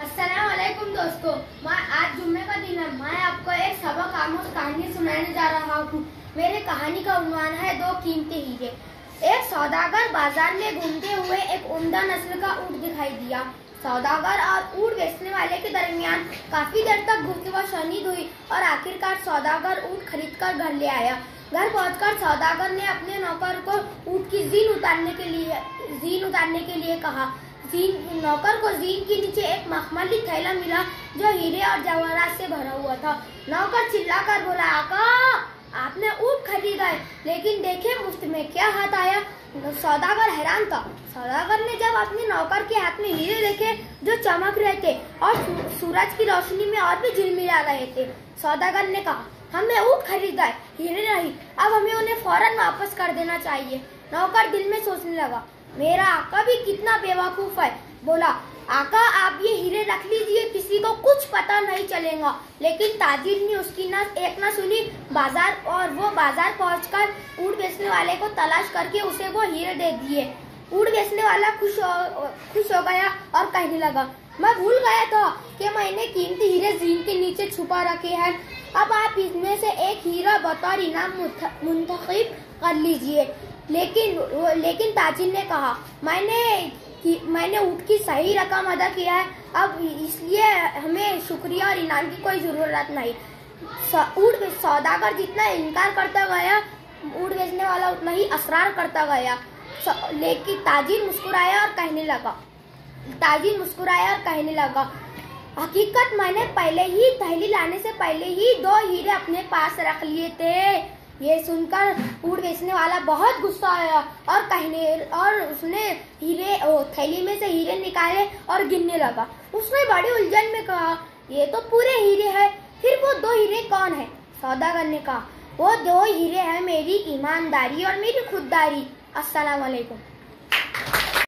अस्सलाम वालेकुम दोस्तों, मैं आज जुम्मे का दिन है। मैं आपको एक सबक आमूज कहानी सुनाने जा रहा हूँ। मेरे कहानी का उन्वान है दो कीमती हीरे। एक सौदागर बाजार में घूमते हुए एक उम्दा नस्ल का ऊंट दिखाई दिया। सौदागर और ऊंट बेचने वाले के दरमियान काफी देर तक गुफ्तगू शनीद हुई और आखिरकार सौदागर ऊंट खरीद कर घर ले आया। घर पहुंचकर सौदागर ने अपने नौकर को ऊंट की जीन उतारने के लिए कहा। नौकर को जीन के नीचे एक मखमली थैला मिला जो हीरे और जवाहरात से भरा हुआ था। नौकर चिल्लाकर बोला, आका आपने ऊंट खरीदा है, लेकिन देखे मुफ्त में क्या हाथ आया। सौदागर हैरान था। सौदागर ने जब अपने नौकर के हाथ में हीरे देखे जो चमक रहे थे और सूरज की रोशनी में और भी झिलमिला रहे थे, सौदागर ने कहा, हमने ऊंट खरीदा है, हीरे नहीं। अब हमें उन्हें फौरन वापस कर देना चाहिए। नौकर दिल में सोचने लगा, मेरा आका भी कितना बेवकूफ है। बोला, आका आप ये हीरे रख लीजिए, किसी को कुछ पता नहीं चलेगा। लेकिन ताजिर ने उसकी न सुनी। वो बाजार पहुंचकर ऊंट बेचने वाले को तलाश करके उसे वो हीरे दे दिए। ऊंट बेचने वाला खुश हो गया और कहने लगा, मैं भूल गया था कि मैंने कीमती हीरे जीन के नीचे छुपा रखे हैं। अब आप इसमें से एक हीरा बतौर इनाम मुंतखब कर लीजिए। लेकिन ताजिर ने कहा, मैंने ऊंट की सही रकम अदा किया है, अब इसलिए हमें शुक्रिया और इनाम की कोई जरूरत नहीं। सौदागर जितना इनकार करता गया, ऊंट बेचने वाला उतना ही असरार करता गया। लेकिन ताजिर मुस्कुराया और कहने लगा, हकीकत मैंने थैली लाने से पहले ही दो हीरे अपने पास रख लिए थे। ये सुनकर ऊंट बेचने वाला बहुत गुस्सा आया और उसने थैली में से हीरे निकाले और गिनने लगा। उसने बड़ी उलझन में कहा, ये तो पूरे हीरे हैं, फिर वो दो हीरे कौन है? सौदागर ने कहा, वो दो हीरे हैं मेरी ईमानदारी और मेरी खुददारी। अस्सलाम वालेकुम।